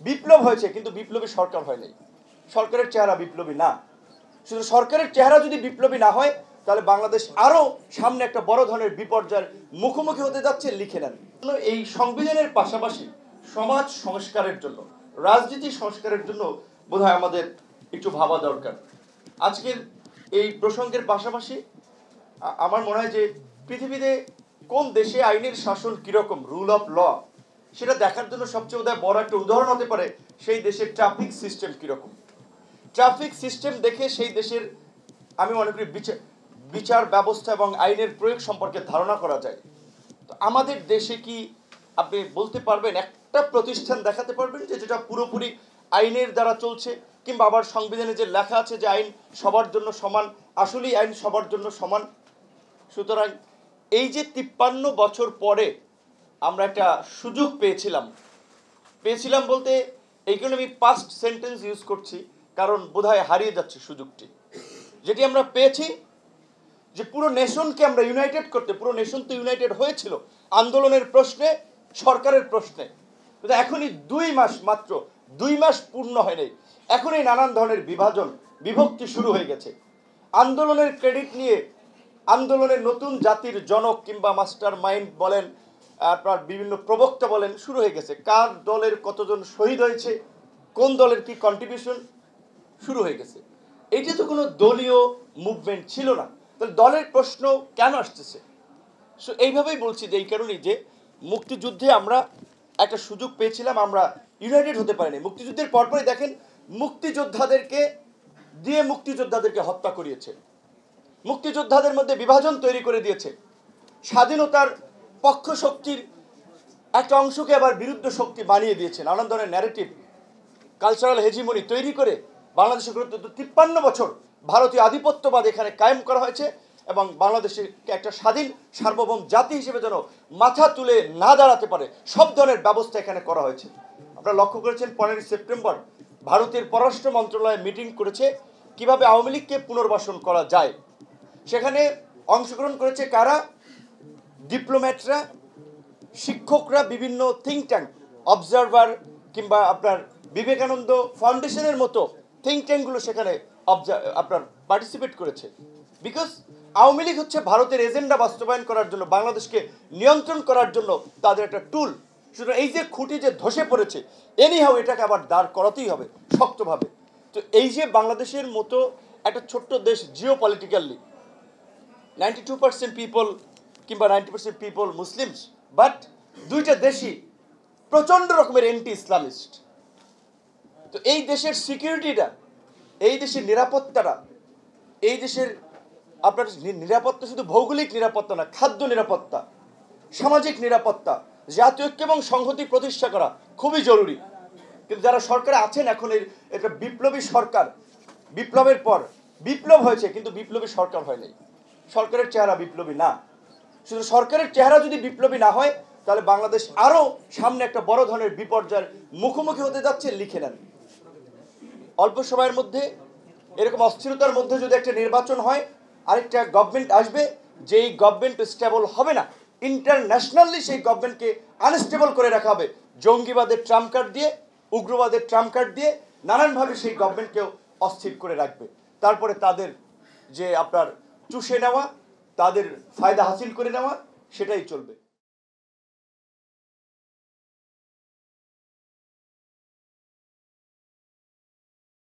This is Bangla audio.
বিপ্লব হয়েছে কিন্তু বিপ্লবী সরকার হয় নাই। সরকারের চেহারা বিপ্লবী না। শুধু সরকারের চেহারা যদি বিপ্লবী না হয় তাহলে বাংলাদেশ আরো সামনে একটা বড় ধরনের বিপর্যয়ের মুখোমুখি হতে যাচ্ছে, লিখে নেন। এই সংবিধানের পাশাপাশি সমাজ সংস্কারের জন্য, রাজনীতি সংস্কারের জন্য বোধহয় আমাদের একটু ভাবা দরকার। আজকের এই প্রসঙ্গের পাশাপাশি আমার মনে হয় যে পৃথিবীতে কোন দেশে আইনের শাসন কিরকম, রুল অফ ল, সেটা দেখার জন্য সবচেয়ে বোধহয় বড় একটা উদাহরণ হতে পারে সেই দেশের ট্রাফিক সিস্টেম কিরকম। ট্রাফিক সিস্টেম দেখে সেই দেশের আমি মনে করি বিচার ব্যবস্থা এবং আইনের প্রয়োগ সম্পর্কে ধারণা করা যায়। তো আমাদের দেশে কি আপনি বলতে পারবেন, একটা প্রতিষ্ঠান দেখাতে পারবেন যে যেটা পুরোপুরি আইনের দ্বারা চলছে, কিংবা আবার সংবিধানে যে লেখা আছে যে আইন সবার জন্য সমান, আসলেই আইন সবার জন্য সমান? সুতরাং এই যে 53 বছর পরে আমরা একটা সুযোগ পেয়েছিলাম বলতে এই কারণে আমি পাস্ট সেন্টেন্স ইউজ করছি, কারণ বোধহয় হারিয়ে যাচ্ছে সুযোগটি যেটি আমরা পেয়েছি, যে পুরো নেশনকে আমরা ইউনাইটেড করতে। পুরো নেশন তো ইউনাইটেড হয়েছিল আন্দোলনের প্রশ্নে, সরকারের প্রশ্নে, কিন্তু এখনই 2 মাস, মাত্র 2 মাস পূর্ণ হয় নাই, এখনই নানান ধরনের বিভক্তি শুরু হয়ে গেছে। আন্দোলনের ক্রেডিট নিয়ে আন্দোলনের নতুন জাতির জনক কিংবা মাস্টার মাইন্ড বলেন, আপনার বিভিন্ন প্রবক্তা বলেন, শুরু হয়ে গেছে। কার দলের কতজন শহীদ হয়েছে, কোন দলের কি কন্ট্রিবিউশন, শুরু হয়ে গেছে। এইটা তো কোনো দলীয় মুভমেন্ট ছিল না, তাহলে দলের প্রশ্ন কেন আসতেছে? সো এইভাবেই বলছি যে এই কারণেই যে মুক্তিযুদ্ধে আমরা একটা সুযোগ পেয়েছিলাম, আমরা ইউনাইটেড হতে পারিনি। মুক্তিযুদ্ধের পরপরই দেখেন মুক্তিযোদ্ধাদেরকে হত্যা করিয়েছে, মুক্তিযোদ্ধাদের মধ্যে বিভাজন তৈরি করে দিয়েছে, স্বাধীনতার পক্ষ শক্তির একটা অংশকে আবার বিরুদ্ধ শক্তি বানিয়ে দিয়েছে, নানান ধরনের ন্যারেটিভ, কালচারাল হেজিমনি তৈরি করে বাংলাদেশের গুরুত্ব 53 বছর ভারতীয় আধিপত্যবাদ এখানে কায়েম করা হয়েছে, এবং বাংলাদেশের একটা স্বাধীন সার্বভৌম জাতি হিসেবে যেন মাথা তুলে না দাঁড়াতে পারে সব ধরনের ব্যবস্থা এখানে করা হয়েছে। আপনারা লক্ষ্য করেছেন 15 সেপ্টেম্বর ভারতের পররাষ্ট্র মন্ত্রণালয় মিটিং করেছে কিভাবে আওয়ামী লীগকে পুনর্বাসন করা যায়। সেখানে অংশগ্রহণ করেছে কারা? ডিপ্লোম্যাটরা, শিক্ষকরা, বিভিন্ন থিঙ্ক ট্যাঙ্ক, অবজারভার কিংবা আপনার বিবেকানন্দ ফাউন্ডেশনের মতো থিঙ্ক ট্যাঙ্কগুলো সেখানে আপনার পার্টিসিপেট করেছে। বিকজ আওয়ামী লীগ হচ্ছে ভারতের এজেন্ডা বাস্তবায়ন করার জন্য, বাংলাদেশকে নিয়ন্ত্রণ করার জন্য তাদের একটা টুল। সুতরাং এই যে খুঁটি যে ধসে পড়েছে, এনিহাও এটাকে আবার দাঁড় করাতেই হবে শক্তভাবে। তো এই যে বাংলাদেশের মতো একটা ছোট্ট দেশ, জিও পলিটিক্যালি 92% পিপল কিংবা 90% পিপল মুসলিমস, বাট দুইটা দেশই প্রচণ্ড রকমের অ্যান্টি ইসলামিস্ট। তো এই দেশের সিকিউরিটিটা, এই দেশের নিরাপত্তাটা, এই দেশের আপনার নিরাপত্তা শুধু ভৌগোলিক নিরাপত্তা না, খাদ্য নিরাপত্তা, সামাজিক নিরাপত্তা, জাতীয় ঐক্য এবং সংহতি প্রতিষ্ঠা করা খুবই জরুরি। কিন্তু যারা সরকারে আছেন এখন, এটা বিপ্লবী সরকার, বিপ্লবের পর বিপ্লব হয়েছে কিন্তু বিপ্লবী সরকার হয় নাই। সরকারের চেহারা বিপ্লবী না। শুধু সরকারের চেহারা যদি বিপ্লবী না হয় তাহলে বাংলাদেশ আরো সামনে একটা বড় ধরনের বিপর্যয়ের মুখোমুখি হতে যাচ্ছে, লিখে নেন। অল্প সময়ের মধ্যে এরকম অস্থিরতার মধ্যে যদি একটা নির্বাচন হয়, আরেকটা গভর্নমেন্ট আসবে, যেই গভর্নমেন্ট স্টেবল হবে না, ইন্টারন্যাশনালি সেই গভর্নমেন্টকে আনস্টেবল করে রাখা হবে জঙ্গিবাদের ট্রাম্প কার্ড দিয়ে, উগ্রবাদের ট্রাম্প কার্ড দিয়ে, নানানভাবে সেই গভর্নমেন্টকেও অস্থির করে রাখবে। তারপরে তাদের যে আপনার চুষে নেওয়া, তাদের ফায়দা হাসিল করে নেওয়া, সেটাই চলবে।